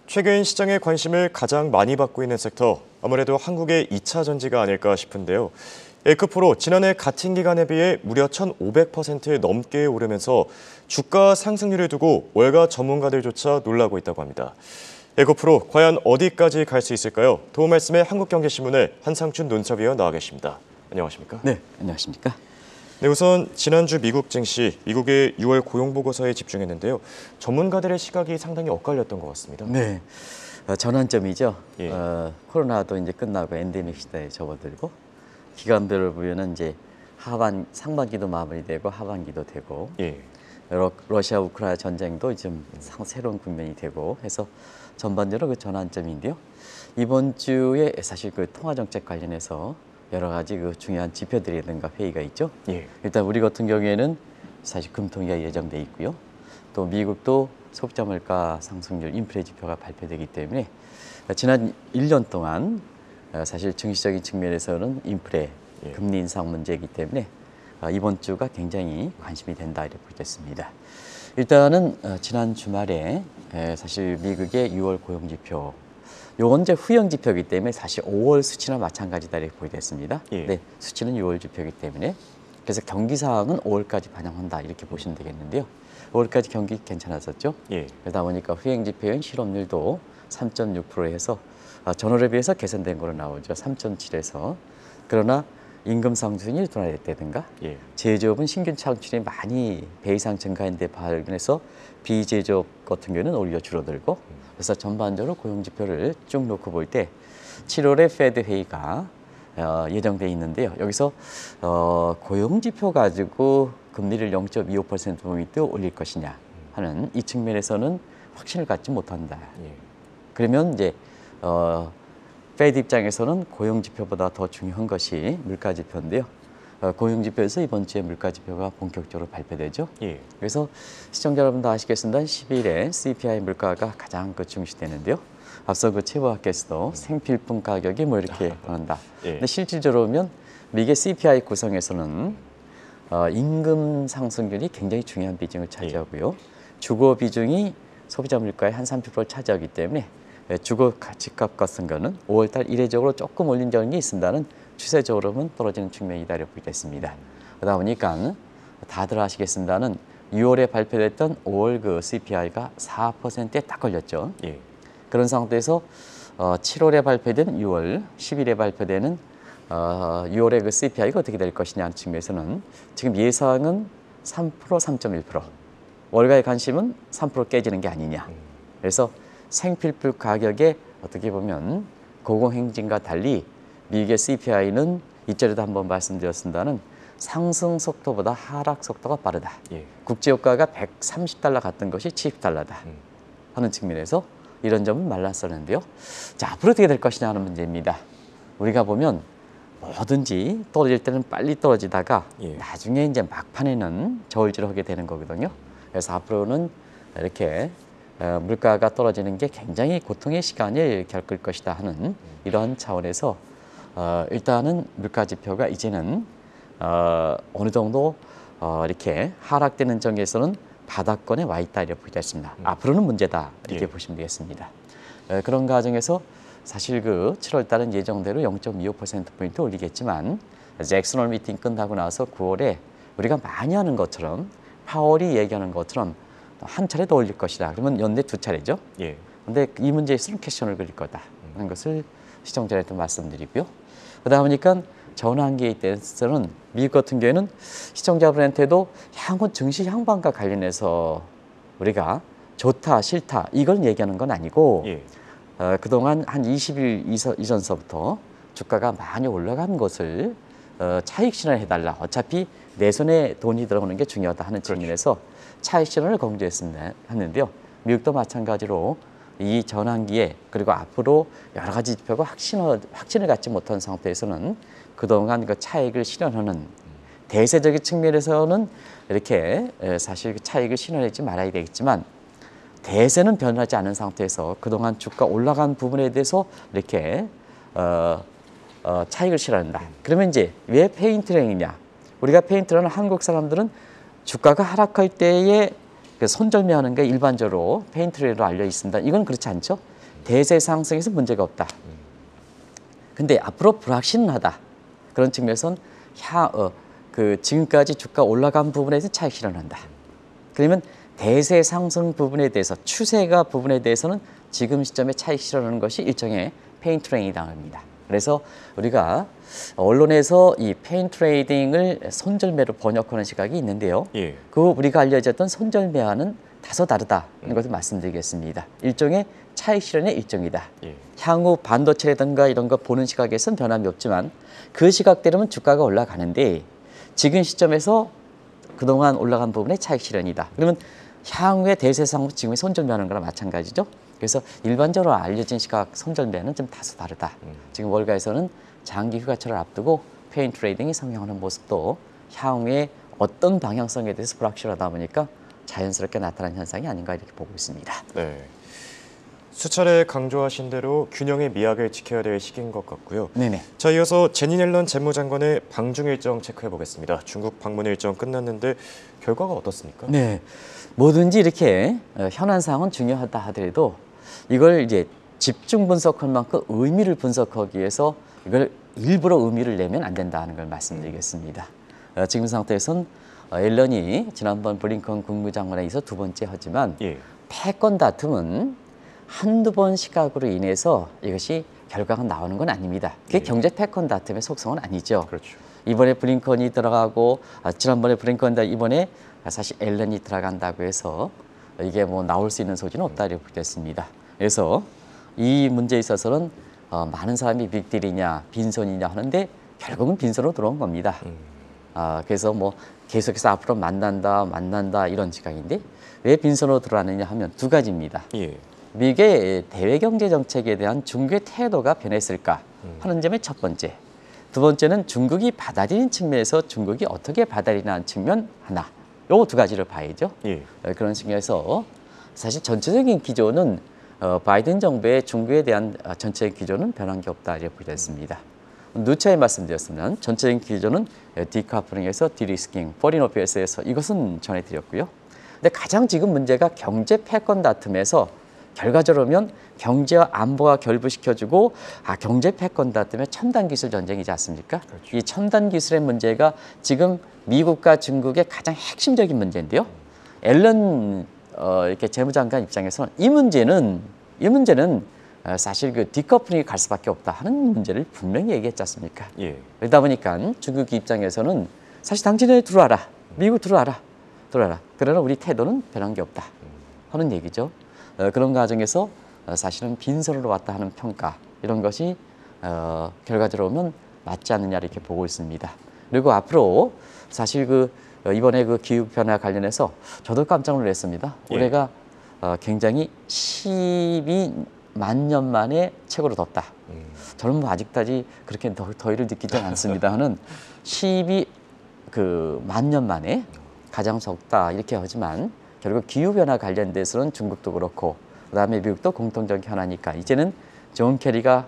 최근 시장의 관심을 가장 많이 받고 있는 섹터, 아무래도 한국의 2차 전지가 아닐까 싶은데요. 에크프로 지난해 같은 기간에 비해 무려 1,500% 넘게 오르면서 주가 상승률을 두고 월가 전문가들조차 놀라고 있다고 합니다. 에코프로 과연 어디까지 갈 수 있을까요? 도움 말씀에 한국경제신문의 한상춘 논설위원 나와 계십니다. 안녕하십니까? 네, 안녕하십니까? 네, 우선 지난주 미국 증시, 미국의 6월 고용보고서에 집중했는데요. 전문가들의 시각이 상당히 엇갈렸던 것 같습니다. 네, 전환점이죠. 예. 코로나도 이제 끝나고 엔데믹 시대에 접어들고 기간별로 보면은 이제 상반기도 마무리되고 하반기도 되고 예. 러시아 우크라이나 전쟁도 지금 새로운 국면이 되고 해서 전반적으로 그 전환점인데요. 이번 주에 사실 그 통화 정책 관련해서 여러 가지 그 중요한 지표들이든가 회의가 있죠. 예. 일단 우리 같은 경우에는 사실 금통위가 예정돼 있고요. 또 미국도 소비자 물가 상승률 인플레 지표가 발표되기 때문에 지난 1년 동안 사실 증시적인 측면에서는 인플레, 금리 인상 문제이기 때문에 이번 주가 굉장히 관심이 된다 이렇게 보겠습니다. 일단은 지난 주말에 사실 미국의 6월 고용 지표, 요건 이제 후형 지표이기 때문에 사실 5월 수치나 마찬가지다 이렇게 보겠습니다. 예. 네, 수치는 6월 지표이기 때문에 그래서 경기 상황은 5월까지 반영한다 이렇게 보시면 되겠는데요. 5월까지 경기 괜찮았었죠. 예. 그러다 보니까 후행 지표인 실업률도 3.6%에서 전월에 비해서 개선된 거로 나오죠. 3.7에서. 그러나 임금 상승이 둔화됐다든가 예. 제조업은 신규 창출이 많이 배 이상 증가인데 발견해서 비제조업 같은 경우는 오히려 줄어들고 그래서 전반적으로 고용 지표를 쭉 놓고 볼 때 7월에 페드 회의가 예정돼 있는데요. 여기서 고용 지표 가지고 금리를 0.25%포인트 올릴 것이냐 하는 이 측면에서는 확신을 갖지 못한다. 예. 그러면 이제 페드 입장에서는 고용 지표보다 더 중요한 것이 물가 지표인데요. 고용 지표에서 이번 주에 물가 지표가 본격적으로 발표되죠. 예. 그래서 시청자 여러분도 아시겠습니다. 10일에 CPI 물가가 가장 중시되는데요. 앞서 그 최부학께서도 생필품 가격이 뭐 이렇게 변한다. 예. 근데 실질적으로 보면 미국의 CPI 구성에서는 임금 상승률이 굉장히 중요한 비중을 차지하고요. 주거 비중이 소비자 물가의 한 30%를 차지하기 때문에 주거 집값 같은 거는 5월달 이례적으로 조금 올린 적이 있습니다는 추세적으로는 떨어지는 측면이다 이렇게 보겠습니다. 그러다 보니까 다들 아시겠습니다는 6월에 발표됐던 5월 그 CPI가 4%에 딱 걸렸죠. 예. 그런 상태에서 7월에 발표된 6월, 10일에 발표되는 6월의 그 CPI가 어떻게 될 것이냐 하는 측면에서는 지금 예상은 3%, 3.1%. 월가의 관심은 3% 깨지는 게 아니냐. 그래서 생필품 가격에 어떻게 보면 고공행진과 달리 미국의 CPI는 이전에도 한번 말씀드렸습니다는 상승 속도보다 하락 속도가 빠르다. 예. 국제유가가 130달러 갔던 것이 70달러다 하는 측면에서 이런 점은 말랐었는데요. 자, 앞으로 어떻게 될 것이냐 하는 문제입니다. 우리가 보면 뭐든지 떨어질 때는 빨리 떨어지다가 나중에 이제 막판에는 저울질하게 되는 거거든요. 그래서 앞으로는 이렇게 물가가 떨어지는 게 굉장히 고통의 시간을 겪을 것이다 하는 이러한 차원에서 일단은 물가 지표가 이제는 어느 정도 이렇게 하락되는 점에서는 바닥권에 와 있다 이렇게 보겠습니다. 앞으로는 문제다 이렇게 보시면 되겠습니다. 그런 과정에서 사실 그 7월 달은 예정대로 0.25%포인트 올리겠지만 잭슨홀 미팅 끝나고 나서 9월에 우리가 많이 하는 것처럼 파월이 얘기하는 것처럼 한 차례 더 올릴 것이다. 그러면 연내 2차례죠. 예. 근데 이 문제에서는 퀘션을 그릴 거다 하는 것을 시청자한테 말씀드리고요. 그러다 보니까 전환기에 대해서는 미국 같은 경우에는 시청자분한테도 향후 증시 향방과 관련해서 우리가 좋다 싫다 이걸 얘기하는 건 아니고 예. 그동안 한 20일 이전서부터 주가가 많이 올라간 것을 차익 실현을 해달라. 어차피 내 손에 돈이 들어오는 게 중요하다 하는 측면에서 차익 실현을 강조했는데요. 미국도 마찬가지로 이 전환기에 그리고 앞으로 여러 가지 지표가 확신을 갖지 못한 상태에서는 그동안 그 차익을 실현하는 대세적인 측면에서는 이렇게 사실 그 차익을 실현하지 말아야 되겠지만 대세는 변하지 않은 상태에서 그동안 주가 올라간 부분에 대해서 이렇게 차익을 실현한다. 그러면 이제 왜 페인트랭이냐? 우리가 페인트라는 한국 사람들은 주가가 하락할 때에 손절매하는 게 일반적으로 페인트레이로 알려 있습니다. 이건 그렇지 않죠. 대세 상승에서 문제가 없다. 근데 앞으로 불확실하다. 그런 측면에서는 지금까지 주가 올라간 부분에 대해서 차익 실현한다. 그러면 대세 상승 부분에 대해서 추세가 부분에 대해서는 지금 시점에 차익 실현하는 것이 일종의 페인 트레이딩이라고 합니다. 그래서 우리가 언론에서 이 페인 트레이딩을 손절매로 번역하는 시각이 있는데요. 예. 그 우리가 알려졌던 손절매와는 다소 다르다는 것을 말씀드리겠습니다. 일종의 차익 실현의 일종이다. 예. 향후 반도체라든가 이런 거 보는 시각에서는 변함이 없지만 그 시각대로면 주가가 올라가는데 지금 시점에서 그동안 올라간 부분의 차익 실현이다. 그러면 향후의 대세상 지금의 손절매하는 거랑 마찬가지죠. 그래서 일반적으로 알려진 시각 손절매는 좀 다소 다르다. 지금 월가에서는 장기 휴가철을 앞두고 페인 트레이딩이 성행하는 모습도 향후에 어떤 방향성에 대해서 불확실하다 보니까 자연스럽게 나타난 현상이 아닌가 이렇게 보고 있습니다. 네. 수차례 강조하신 대로 균형의 미학을 지켜야 될 시기인 것 같고요. 네네. 자, 이어서 제니 옐런 재무장관의 방중 일정 체크해 보겠습니다. 중국 방문 일정 끝났는데 결과가 어떻습니까? 네. 뭐든지 이렇게 현안 사항은 중요하다 하더라도 이걸 이제 집중 분석할 만큼 의미를 분석하기 위해서 이걸 일부러 의미를 내면 안 된다는 걸 말씀드리겠습니다. 지금 상태에선 옐런이 지난번 블링컨 국무장관에 있어 두 번째 하지만 예. 패권 다툼은 한두 번 시각으로 인해서 이것이 결과가 나오는 건 아닙니다. 그게 예. 경제 패권 다툼의 속성은 아니죠. 그렇죠. 이번에 블링컨이 들어가고 지난번에 블링컨다 이번에 사실 앨런이 들어간다고 해서 이게 뭐 나올 수 있는 소지는 없다 이렇게 보겠습니다. 그래서 이 문제에 있어서는 많은 사람이 빅딜이냐 빈손이냐 하는데 결국은 빈손으로 들어온 겁니다. 그래서 뭐 계속해서 앞으로 만난다 이런 시각인데 왜 빈손으로 들어왔느냐 하면 두 가지입니다. 예. 미국의 대외 경제 정책에 대한 중국의 태도가 변했을까 하는 점이 첫 번째. 두 번째는 중국이 받아들이는 측면에서 중국이 어떻게 받아들이는 측면 하나. 요 두 가지를 봐야죠. 예. 그런 측면에서 사실 전체적인 기조는 바이든 정부의 중국에 대한 전체적인 기조는 변한 게 없다 이렇게 보겠습니다. 누차에 말씀드렸으면 전체적인 기조는 디카플링에서 디리스킹, 포린 어페어스에서 이것은 전해드렸고요. 근데 가장 지금 문제가 경제 패권 다툼에서 결과적으로면 경제와 안보가 결부시켜주고 경제 패권 다툼의 첨단 기술 전쟁이지 않습니까? 그렇죠. 이 첨단 기술의 문제가 지금 미국과 중국의 가장 핵심적인 문제인데요. 앨런 이렇게 재무장관 입장에서는 이 문제는 사실 그 디커플링이 갈 수밖에 없다 하는 문제를 분명히 얘기했지 않습니까? 예. 그러다 보니까 중국 입장에서는 사실 당신이 들어와라. 미국 들어와라. 그러나 우리 태도는 변한 게 없다 하는 얘기죠. 그런 과정에서 사실은 빈손으로 왔다 하는 평가 이런 것이 결과적으로 보면 맞지 않느냐 이렇게 보고 있습니다. 그리고 앞으로 사실 이번에 기후 변화 관련해서 저도 깜짝 놀랐습니다. 예. 올해가 굉장히 12만 년 만에 최고로 덥다. 저는 뭐 아직까지 그렇게 더위를 느끼지 않습니다. 하는 12만 년 만에 가장 적다 이렇게 하지만 결국 기후 변화 관련돼서는 중국도 그렇고 그다음에 미국도 공통적 현안이니까 이제는 존 케리가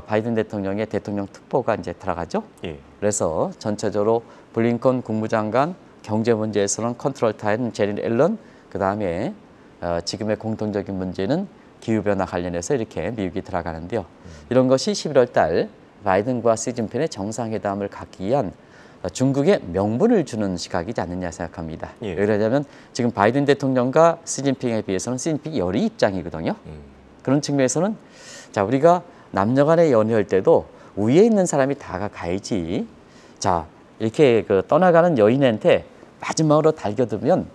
바이든 대통령의 대통령 특보가 이제 들어가죠. 예. 그래서 전체적으로 블링컨 국무장관 경제 문제에서는 컨트롤 타임 제니 앨런 그다음에 지금의 공통적인 문제는 기후 변화 관련해서 이렇게 미국이 들어가는데요. 이런 것이 11월 달 바이든과 시진핑의 정상회담을 갖기 위한 중국에 명분을 주는 시각이지 않느냐 생각합니다. 예. 왜 그러냐면 지금 바이든 대통령과 시진핑에 비해서는 시진핑이 열의 입장이거든요. 그런 측면에서는 자 우리가 남녀 간에 연애할 때도 위에 있는 사람이 다가가야지. 자 이렇게 떠나가는 여인한테 마지막으로 달겨들면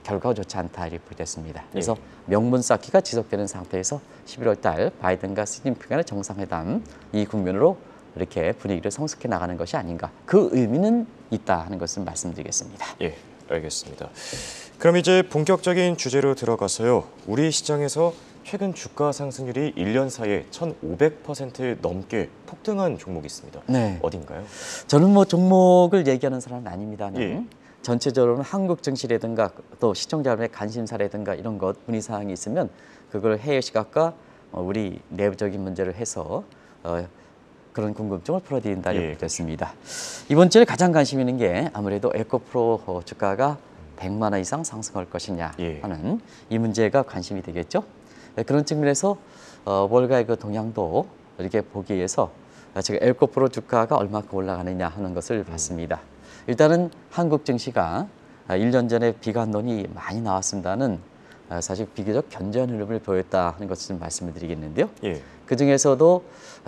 결과가 좋지 않다 이렇게 보겠습니다. 그래서 명분 쌓기가 지속되는 상태에서 11월 달 바이든과 시진핑 간의 정상회담 이 국면으로 이렇게 분위기를 성숙해 나가는 것이 아닌가. 그 의미는 있다 하는 것을 말씀드리겠습니다. 예, 알겠습니다. 그럼 이제 본격적인 주제로 들어가서요. 우리 시장에서 최근 주가 상승률이 1년 사이에 1,500% 넘게 폭등한 종목이 있습니다. 네. 어딘가요? 저는 뭐 종목을 얘기하는 사람은 아닙니다만 예. 전체적으로는 한국 증시라든가 또 시청자 여러분의 관심사라든가 이런 것 문의사항이 있으면 그걸 해외 시각과 우리 내부적인 문제를 해서 그런 궁금증을 풀어드린다 이렇게 됐습니다. 이번 주에 가장 관심 있는 게 아무래도 에코프로 주가가 100만 원 이상 상승할 것이냐 하는 이 문제가 관심이 되겠죠. 그런 측면에서 월가의 그 동향도 이렇게 보기 위해서 제가 에코프로 주가가 얼마큼 올라가느냐 하는 것을 봤습니다. 일단은 한국 증시가 1년 전에 비관론이 많이 나왔습니다는 사실 비교적 견조한 흐름을 보였다 하는 것을 좀 말씀을 드리겠는데요. 예. 그 중에서도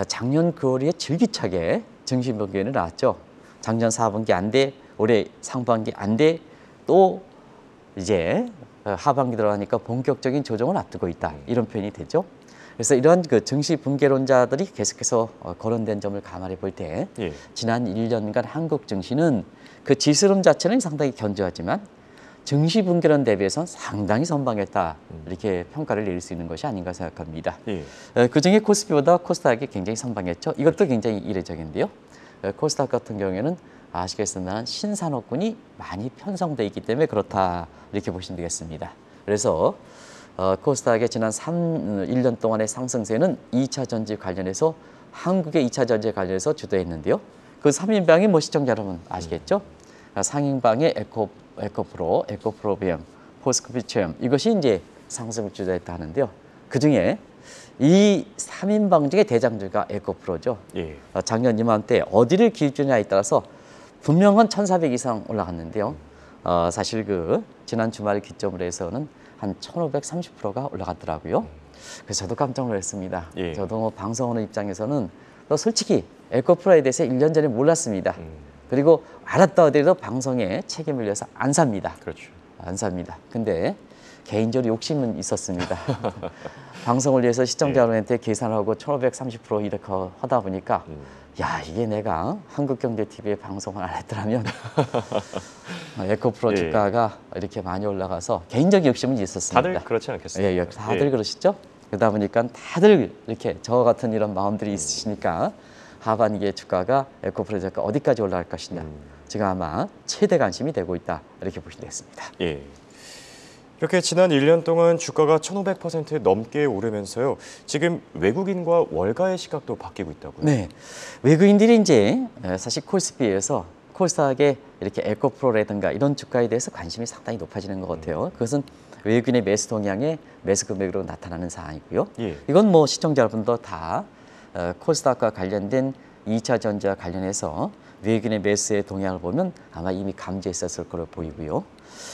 작년 9월에 줄기차게 증시 변경이 나왔죠. 작년 4분기 안 돼, 올해 상반기 안 돼, 또 이제 하반기 들어가니까 본격적인 조정을 앞두고 있다. 이런 표현이 되죠. 그래서 이러한 그 증시 붕괴론자들이 계속해서 거론된 점을 감안해 볼 때 예. 지난 1년간 한국 증시는 그 지수름 자체는 상당히 견조하지만 증시 붕괴론 대비해서는 상당히 선방했다. 이렇게 평가를 내릴 수 있는 것이 아닌가 생각합니다. 예. 그중에 코스피보다 코스닥이 굉장히 선방했죠. 이것도 굉장히 이례적인데요. 코스닥 같은 경우에는 아시겠습니다만 신산업군이 많이 편성돼 있기 때문에 그렇다 이렇게 보시면 되겠습니다. 그래서 코스닥의 지난 1년 동안의 상승세는 2차 전지 관련해서 한국의 2차 전지 관련해서 주도했는데요. 그 3인방이 뭐 시청자 여러분 아시겠죠? 상인방의 에코프로, 에코프로비움, 포스코피체험 이것이 이제 상승을 주도했다 하는데요. 그 중에 이 3인방 중에 대장주가 에코프로죠. 예. 작년 이맘때 어디를 기준냐에 따라서 분명한 1,400 이상 올라갔는데요. 사실 그 지난 주말 기점으로 해서는 한 1,530%가 올라갔더라고요. 그래서 저도 깜짝 놀랐습니다. 예. 저도 뭐 방송하는 입장에서는 또 솔직히 에코프로에 대해서 1년 전에 몰랐습니다. 그리고 알았다 하더라도 방송에 책임을 져서 안 삽니다. 그렇죠. 안 삽니다. 근데 개인적으로 욕심은 있었습니다. 방송을 위해서 시청자 여러분한테 계산하고 1,530% 이렇게 하다 보니까 야, 이게 내가 한국경제TV에 방송을 안 했더라면 에코프로 예. 주가가 이렇게 많이 올라가서 개인적인 욕심은 있었습니다. 다들 그렇지 않겠습니까? 예, 다들 그러시죠? 그러다 보니까 다들 이렇게 저 같은 이런 마음들이 있으시니까 하반기에 주가가 에코프로 주가 어디까지 올라갈 것이냐. 지금 아마 최대 관심이 되고 있다. 이렇게 보시면 되겠습니다. 예. 이렇게 지난 1년 동안 주가가 1,500% 넘게 오르면서요. 지금 외국인과 월가의 시각도 바뀌고 있다고요. 네, 외국인들이 이제 사실 코스피에서 코스닥의 이렇게 에코프로라든가 이런 주가에 대해서 관심이 상당히 높아지는 것 같아요. 그것은 외국인의 매수 동향에 매수 금액으로 나타나는 사항이고요. 예. 이건 뭐 시청자 여러분도 다 코스닥과 관련된 2차 전지와 관련해서 외국인의 매수의 동향을 보면 아마 이미 감지했었을 거로 보이고요.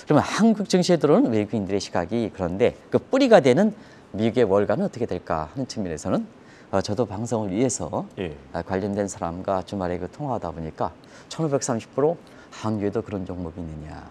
그러면 한국 증시에 들어오는 외국인들의 시각이 그런데 그 뿌리가 되는 미국의 월가는 어떻게 될까 하는 측면에서는 저도 방송을 위해서 예. 관련된 사람과 주말에 그 통화하다 보니까 1,530% 한국에도 그런 종목이 있느냐.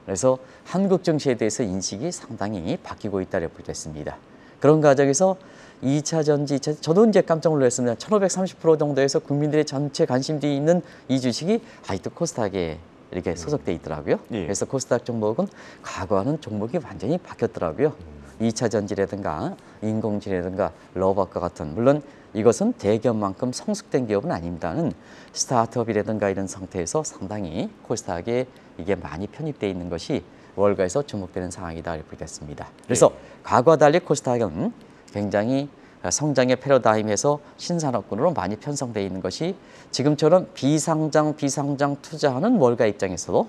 그래서 한국 증시에 대해서 인식이 상당히 바뀌고 있다고 볼 수 있습니다. 그런 과정에서 2차 전지, 저도 이제 깜짝 놀랐습니다. 1,530% 정도에서 국민들의 전체 관심들이 있는 이 주식이 아직도 코스닥에 이렇게 소속돼 있더라고요. 예. 그래서 코스닥 종목은 과거와는 종목이 완전히 바뀌었더라고요. 2차 전지라든가 인공지능이라든가 로봇과 같은, 물론 이것은 대기업만큼 성숙된 기업은 아닙니다는 스타트업이라든가 이런 상태에서 상당히 코스닥에 이게 많이 편입되어 있는 것이 월가에서 주목되는 상황이다 이렇게 보겠습니다. 그래서 과거와 달리 코스닥은 굉장히 성장의 패러다임에서 신산업군으로 많이 편성되어 있는 것이 지금처럼 비상장 투자하는 월가 입장에서도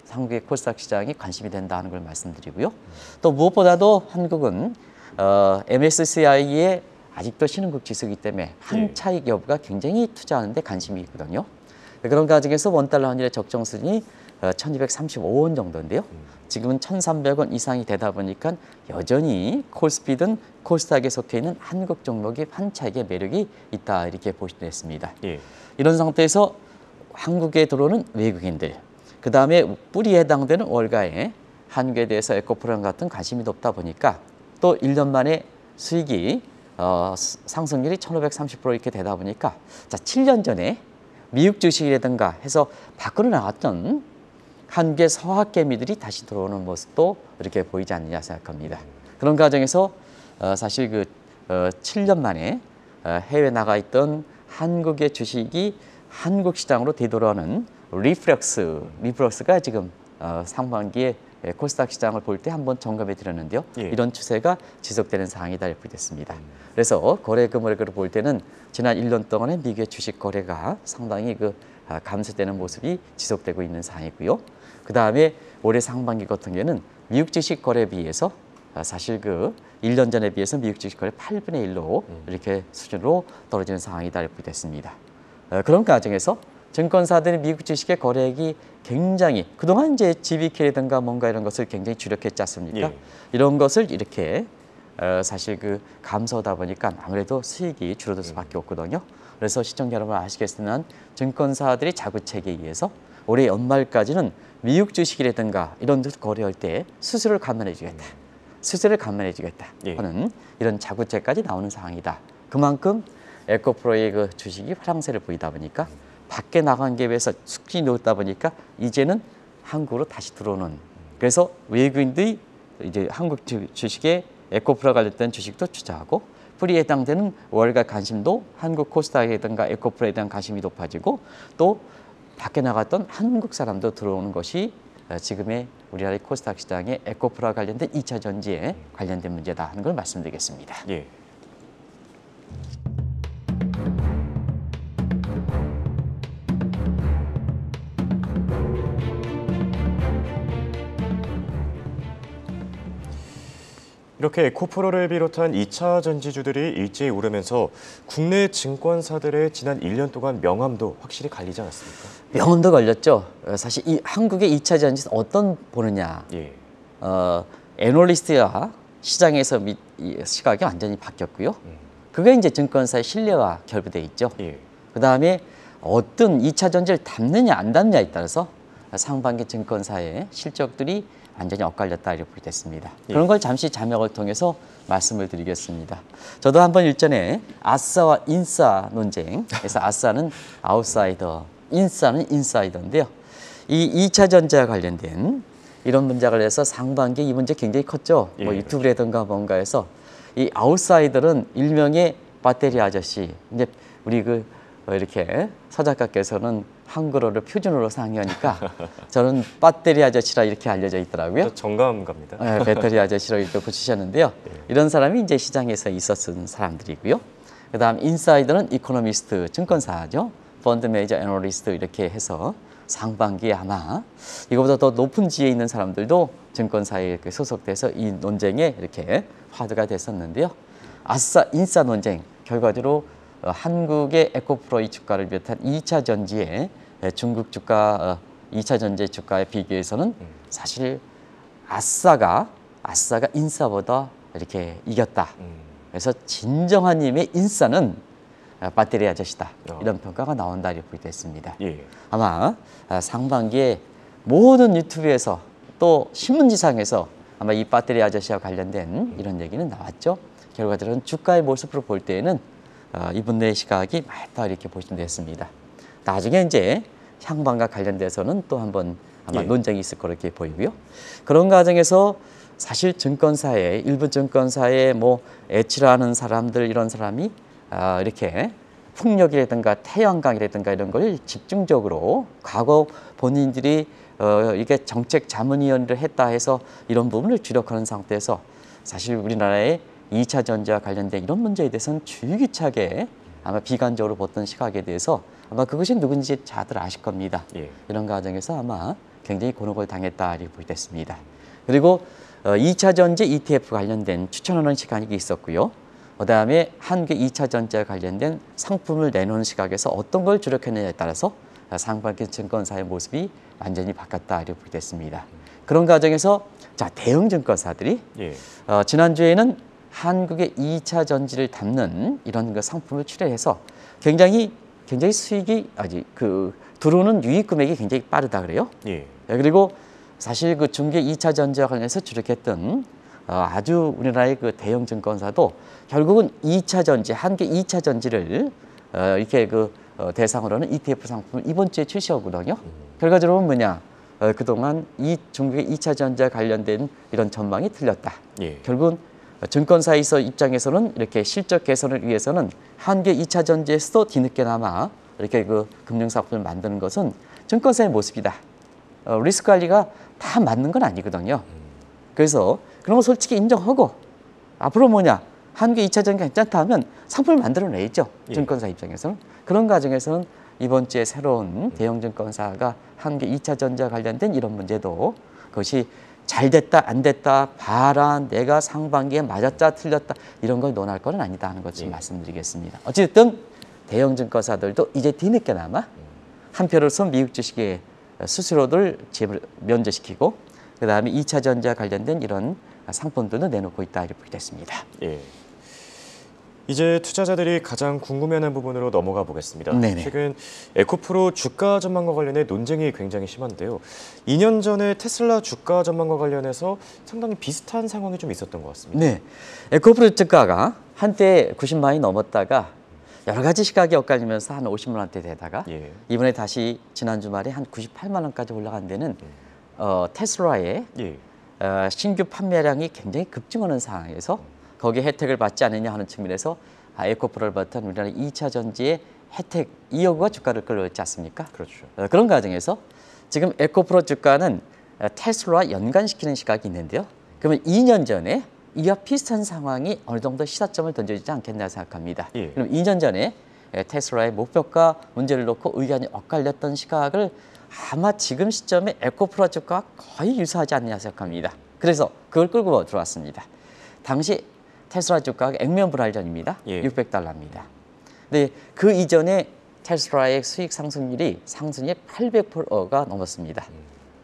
한국의 코스닥 시장이 관심이 된다는 걸 말씀드리고요. 또 무엇보다도 한국은 MSCI의 아직도 신흥국 지수이기 때문에 한 차익 여부가 굉장히 투자하는 데 관심이 있거든요. 그런 과정에서 원달러 환율의 적정 수준이 1,235원 정도인데요. 지금은 1,300원 이상이 되다 보니까 여전히 코스피든 코스닥에 속해 있는 한국 종목이 한 차익의 매력이 있다 이렇게 보시면 되겠습니다. 예. 이런 상태에서 한국에 들어오는 외국인들, 그 다음에 뿌리에 해당되는 월가에 한국에 대해서 에코프로 같은 관심이 높다 보니까 또 1년 만에 수익이 상승률이 1,530% 이렇게 되다 보니까 자 7년 전에 미국 주식이라든가 해서 밖으로 나왔던 한국의 서학개미들이 다시 들어오는 모습도 이렇게 보이지 않느냐 생각합니다. 그런 과정에서 사실 그 7년 만에 해외 나가 있던 한국의 주식이 한국 시장으로 되돌아오는 리플렉스가 지금 상반기에 코스닥 시장을 볼 때 한번 점검해 드렸는데요. 예. 이런 추세가 지속되는 상황이다 이렇게 보겠습니다. 그래서 거래 금액을 볼 때는 지난 1년 동안의 미국의 주식 거래가 상당히 감소되는 모습이 지속되고 있는 상황이고요. 그 다음에 올해 상반기 같은 경우에는 미국 주식 거래에 비해서 사실 그 1년 전에 비해서 미국 주식 거래 8분의 1로 이렇게 수준으로 떨어지는 상황이 달리게 됐습니다. 그런 과정에서 증권사들이 미국 주식의 거래액이 굉장히 그동안 이제 GBK라든가 뭔가 이런 것을 굉장히 주력했지 않습니까? 예. 이런 것을 이렇게 사실 그 감소하다 보니까 아무래도 수익이 줄어들 수밖에 없거든요. 그래서 시청자 여러분 아시겠지만 증권사들이 자구책에 의해서 올해 연말까지는 미국 주식이라든가 이런 데 거래할 때 수수료를 감면해 주겠다. 수수료를 감면해 주겠다 예. 하는 이런 자구책까지 나오는 상황이다. 그만큼 에코프로의 그 주식이 화랑세를 보이다 보니까 밖에 나간 게 비해서 숙이 높다 보니까 이제는 한국으로 다시 들어오는. 그래서 외국인들이 이제 한국 주식에 에코프로와 관련된 주식도 투자하고 프리에 해당되는 월가 관심도 한국 코스닥이라든가 에코프로에 대한 관심이 높아지고 또 밖에 나갔던 한국 사람도 들어오는 것이 지금의 우리나라의 코스닥 시장의 에코프로와 관련된 2차 전지에 관련된 문제다 하는 걸 말씀드리겠습니다. 예. 이렇게 에코프로를 비롯한 2차 전지주들이 일제히 오르면서 국내 증권사들의 지난 1년 동안 명암도 확실히 갈리지 않았습니까? 명언도 걸렸죠. 사실 이 한국의 2차 전지는 어떤 보느냐. 예. 애널리스트와 시장에서 이 시각이 완전히 바뀌었고요. 그게 이제 증권사의 신뢰와 결부돼 있죠. 예. 그다음에 어떤 2차 전지를 담느냐 안 담느냐에 따라서 상반기 증권사의 실적들이 완전히 엇갈렸다 이렇게 됐습니다. 예. 그런 걸 잠시 자막을 통해서 말씀을 드리겠습니다. 저도 한번 일전에 아싸와 인싸 논쟁, 그래서 아싸는 아웃사이더, 인싸는 인사이더인데요. 이 2차 전지와 관련된 이런 문제가 해서 상반기 이 문제 굉장히 컸죠. 예. 뭐 유튜브라든가 뭔가에서 이 아웃사이더는 일명의 배터리 아저씨. 이제 우리 그 이렇게 서 작가께서는 한글어를 표준어로 상의하니까 저는 배터리 아저씨라 이렇게 알려져 있더라고요. 정감갑니다. 네, 배터리 아저씨로 이렇게 붙이셨는데요. 이런 사람이 이제 시장에서 있었던 사람들이고요. 그다음 인사이더는 이코노미스트 증권사죠. 펀드 매니저 애널리스트 이렇게 해서 상반기에 아마 이거보다 더 높은 지위에 있는 사람들도 증권사에 소속돼서 이 논쟁에 이렇게 화두가 됐었는데요. 아싸 인싸 논쟁 결과적으로 한국의 에코프로의 주가를 비롯한 2차 전지의 중국 주가 2차 전지 주가에 비교해서는 사실 아싸가 인싸보다 이렇게 이겼다. 그래서 진정한 힘의 인싸는 배터리 아저씨다. 이런 평가가 나온다 이렇게 됐습니다. 예. 아마 상반기에 모든 유튜브에서 또 신문지상에서 아마 이 배터리 아저씨와 관련된 이런 얘기는 나왔죠. 결과적으로 주가의 모습으로 볼 때에는 이분의 시각이 맞다 이렇게 보시면 되겠습니다. 나중에 이제 향방과 관련돼서는 또 한번 아마 예. 논쟁이 있을 거로 이렇게 보이고요. 그런 과정에서 사실 증권사에 일부 증권사에 뭐 애취하는 사람들 이런 사람이 이렇게 풍력이라든가 태양광이라든가 이런 걸 집중적으로 과거 본인들이 이게 정책 자문위원회를 했다 해서 이런 부분을 주력하는 상태에서 사실 우리나라의 2차 전지와 관련된 이런 문제에 대해서는 주의기차게 아마 비관적으로 봤던 시각에 대해서 아마 그것이 누군지 다들 아실 겁니다. 예. 이런 과정에서 아마 굉장히 곤혹을 당했다 이렇게 보겠습니다. 그리고 2차 전지 ETF 관련된 추천하는 시간이 있었고요. 그다음에 한국 2차 전지와 관련된 상품을 내놓는 시각에서 어떤 걸 주력했느냐에 따라서 상반기 증권사의 모습이 완전히 바뀌었다 이렇게 보겠습니다. 그런 과정에서 자 대형 증권사들이 예. 지난주에는 한국의 2차 전지를 담는 이런 그 상품을 출시해서 굉장히 수익이 아직 들어오는 유입 금액이 굉장히 빠르다 그래요. 예. 그리고 사실 그 중개 2차 전지와 관련해서 주력했던 아주 우리나라의 그 대형 증권사도 결국은 2차 전지, 한국 2차 전지를 이렇게 대상으로 하는 ETF 상품을 이번 주에 출시하거든요. 결과적으로 뭐냐? 그동안 이 중국의 2차 전지와 관련된 이런 전망이 틀렸다. 예. 결국은 증권사에서 입장에서는 이렇게 실적 개선을 위해서는 한국 2차 전지에서도 뒤늦게나마 이렇게 금융상품을 만드는 것은 증권사의 모습이다. 리스크 관리가 다 맞는 건 아니거든요. 그래서 그런 거 솔직히 인정하고 앞으로 뭐냐 한국 2차 전지 괜찮다 하면 상품을 만들어내죠. 예. 증권사 입장에서는. 그런 과정에서는 이번 주에 새로운 대형 증권사가 한국 2차 전지와 관련된 이런 문제도 그것이 잘 됐다 안 됐다 봐라 내가 상반기에 맞았다 틀렸다 이런 걸 논할 건 아니다 하는 것을 말씀드리겠습니다. 어쨌든 대형 증권사들도 이제 뒤늦게나마 한표로서 미국 주식의 수수료를 면제시키고 그다음에 2차 전지와 관련된 이런 상품들도 내놓고 있다 이렇게 됐습니다. 예. 이제 투자자들이 가장 궁금해하는 부분으로 넘어가 보겠습니다. 네네. 최근 에코프로 주가 전망과 관련해 논쟁이 굉장히 심한데요. 2년 전에 테슬라 주가 전망과 관련해서 상당히 비슷한 상황이 좀 있었던 것 같습니다. 네, 에코프로 주가가 한때 90만 원이 넘었다가 여러 가지 시각이 엇갈리면서 한 50만 원대 되다가 예. 이번에 다시 지난 주말에 한 98만 원까지 올라간 데는 테슬라의 예. 신규 판매량이 굉장히 급증하는 상황에서 거기에 혜택을 받지 않느냐 하는 측면에서 에코프로를 비롯한 우리나라 2차 전지의 혜택 이어가 주가를 끌어올지 않습니까? 그렇죠. 그런 과정에서 지금 에코프로 주가는 테슬라와 연관시키는 시각이 있는데요. 그러면 2년 전에 이와 비슷한 상황이 어느 정도 시사점을 던져주지 않겠나 생각합니다. 예. 그럼 2년 전에 테슬라의 목표가 문제를 놓고 의견이 엇갈렸던 시각을 아마 지금 시점에 에코프로 주가가 거의 유사하지 않느냐 생각합니다. 그래서 그걸 끌고 들어왔습니다. 당시 테슬라 주가가 액면 불활전입니다. 예. 600달러입니다. 근데 그 이전에 테슬라의 수익 상승률이 상승률 800%가 넘었습니다.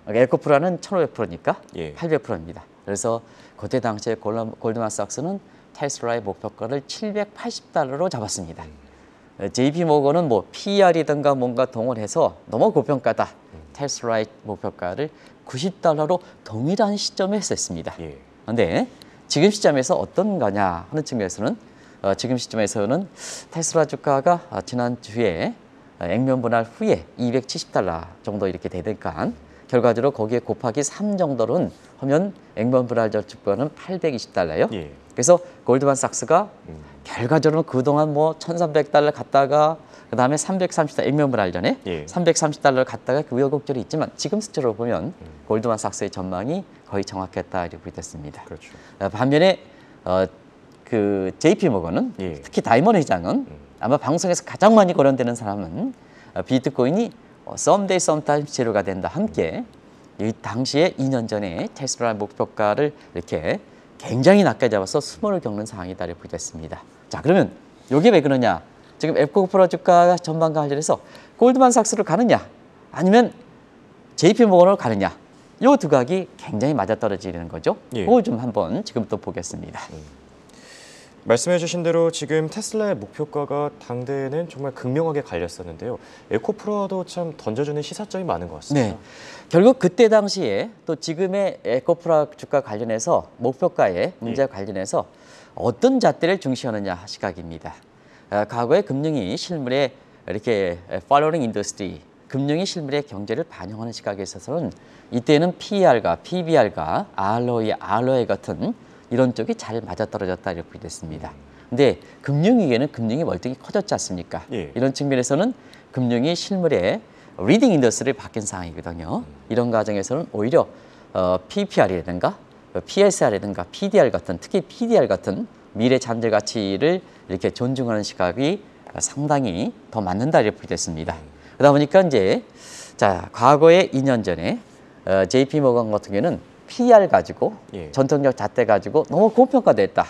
에코프로는 1500%니까 예. 800%입니다. 그래서 그때 당시에 골드만삭스는 테슬라의 목표가를 780달러로 잡았습니다. JP 모건은 뭐 PER이든가 뭔가 동원해서 너무 고평가다. 테슬라의 목표가를 90달러로 동일한 시점에 했었습니다. 그런데 예. 지금 시점에서 어떤 거냐 하는 측면에서는 지금 시점에서는 테슬라 주가가 지난주에 액면 분할 후에 270달러 정도 이렇게 되니까 결과적으로 거기에 곱하기 3 정도는 하면 액면 분할 주가는 820달러예요. 예. 그래서 골드만삭스가 결과적으로 그동안 뭐 1,300달러 갔다가 그다음에 330달러 액면 분할 전에 예. 330달러를 갔다가 그 우여곡절이 있지만 지금 수치로 보면 골드만삭스의 전망이 거의 정확했다 이렇게 됐습니다. 그렇죠. 반면에 그 JP 모건은 예. 특히 다이먼 회장은 아마 방송에서 가장 많이 거론되는 사람은 비트코인이 someday sometimes 제로가 된다 함께 이 당시에 2년 전에 테슬라 목표가를 이렇게 굉장히 낮게 잡아서 수모를 겪는 상황이다 이렇게 됐습니다. 자 그러면 이게 왜 그러냐? 지금 에코프로 주가 전망과 관련해서 골드만삭스로 가느냐 아니면 JP 모건으로 가느냐 이 두 각이 굉장히 맞아떨어지는 거죠. 예. 그거 좀 한번 지금부터 보겠습니다. 말씀해 주신 대로 지금 테슬라의 목표가가 당대에는 정말 극명하게 갈렸었는데요. 에코프로와도 참 던져주는 시사점이 많은 것 같습니다. 네, 결국 그때 당시에 또 지금의 에코프로 주가 관련해서 목표가의 문제와 관련해서 어떤 잣대를 중시하느냐 시각입니다. 과거에 금융이 실물에 이렇게 following industry, 금융이 실물의 경제를 반영하는 시각에 있어서는 이때는 PER과 PBR과 ROE 같은 이런 쪽이 잘 맞아떨어졌다 이렇게 됐습니다. 근데 금융위기에는 금융이 월등히 커졌지 않습니까? 예. 이런 측면에서는 금융이 실물의 리딩 인더스트리를 바뀐 상황이거든요. 이런 과정에서는 오히려 PPR이라든가 PSR이라든가 PDR 같은 특히 PDR 같은 미래 잠재 가치를 이렇게 존중하는 시각이 상당히 더 맞는다 이렇게 됐습니다. 그러다 보니까 이제 자 과거에 2년 전에 JP 모건 같은 경우는 PER 가지고 예. 전통적 잣대 가지고 너무 고평가됐다.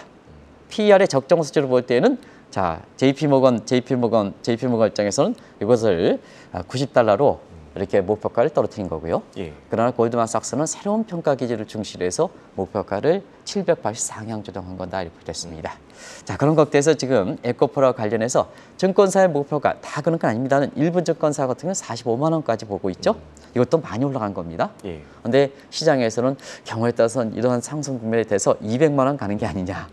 PER의 적정 수치로 볼 때는 자 JP 모건 입장에서는 이것을 90달러로 이렇게 목표가를 떨어뜨린 거고요. 예. 그러나 골드만삭스는 새로운 평가 기준을 중시로 해서 목표가를 780 상향 조정한 거다 이렇게 됐습니다. 자 그런 것들에서 지금 에코프로와 관련해서 증권사의 목표가 다 그런 건 아닙니다는 일부 증권사 같은 경우는 45만 원까지 보고 있죠. 이것도 많이 올라간 겁니다. 예. 그런데 시장에서는 경우에 따라서는 이러한 상승 국면에 대해서 200만 원 가는 게 아니냐.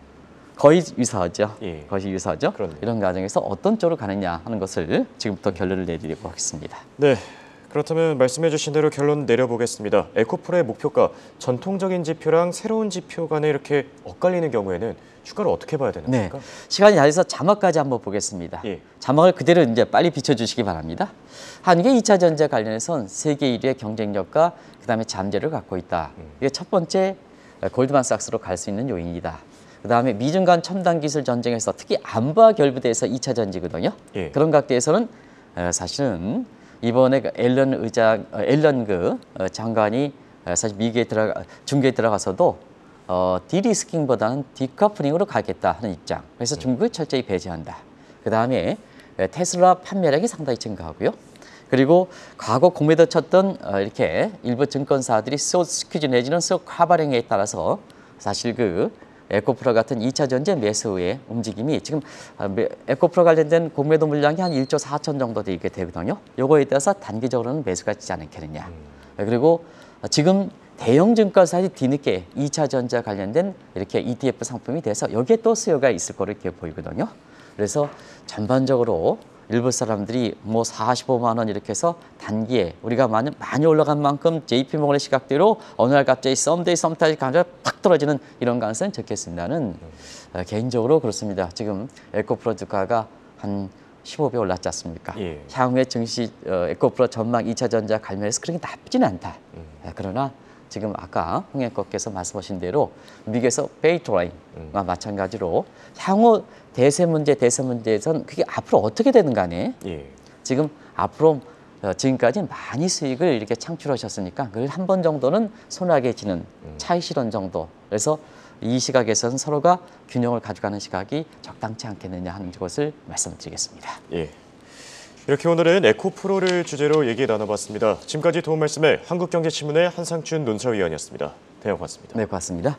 거의 유사하죠. 예. 거의 유사하죠. 그렇네요. 이런 과정에서 어떤 쪽으로 가느냐 하는 것을 지금부터 결론을 내드리고 하겠습니다. 네. 그렇다면 말씀해 주신 대로 결론 내려보겠습니다. 에코프로의 목표가 전통적인 지표랑 새로운 지표 간에 이렇게 엇갈리는 경우에는 주가를 어떻게 봐야 되는 네, 겁니까? 시간이 다 돼서 자막까지 한번 보겠습니다. 예. 자막을 그대로 이제 빨리 비춰주시기 바랍니다. 한국의 2차 전지와 관련해서 세계 1위의 경쟁력과 그다음에 잠재를 갖고 있다. 이게 첫 번째 골드만삭스로 갈 수 있는 요인이다. 그다음에 미중 간 첨단 기술 전쟁에서 특히 안보와 결부돼서 2차 전지거든요. 예. 그런 각도에서는 사실은 이번에 앨런 장관이 사실 중국에 들어가서도 디리스킹보다는 디커플링으로 가겠다 하는 입장. 그래서 중국을 철저히 배제한다. 그 다음에 테슬라 판매량이 상당히 증가하고요. 그리고 과거 공매도 쳤던 이렇게 일부 증권사들이 스퀴즈 내지는 카바랭에 따라서 사실 그 에코프로 같은 2차 전지 매수의 움직임이 지금 에코프로 관련된 공매도 물량이 한 1조 4천 정도 되게 되거든요. 요거에 따라서 단기적으로는 매수가 있지 않겠느냐. 그리고 지금 대형 증권사들이 뒤늦게 2차 전지와 관련된 이렇게 ETF 상품이 돼서 여기에 또 수요가 있을 거로 이렇게 보이거든요. 그래서 전반적으로 일부 사람들이 뭐 45만 원 이렇게 해서 단기에 우리가 많이 올라간 만큼 JP모건의 시각대로 어느 날 갑자기 썸타이 가져 팍 떨어지는 이런 가능성은 적겠습니다는 개인적으로 그렇습니다. 지금 에코프로 주가가 한 15배 올랐지 않습니까? 예. 향후에 증시 에코프로 전망 2차 전자 관련해서 그렇게 나쁘지는 않다. 그러나 지금 아까 홍 앵커께서 말씀하신 대로 미국에서 베이트라인과 마찬가지로 향후 대세 문제에선 그게 앞으로 어떻게 되는 간에 예. 지금 앞으로 지금까지 많이 수익을 이렇게 창출하셨으니까 그걸 한 번 정도는 손하게 지는 차익 실현 정도. 그래서 이 시각에서는 서로가 균형을 가져가는 시각이 적당치 않겠느냐 하는 것을 말씀드리겠습니다. 예. 이렇게 오늘은 에코프로를 주제로 얘기 나눠봤습니다. 지금까지 도움 말씀에 한국경제신문의 한상춘 논설위원이었습니다. 대형 고맙습니다. 네, 고맙습니다.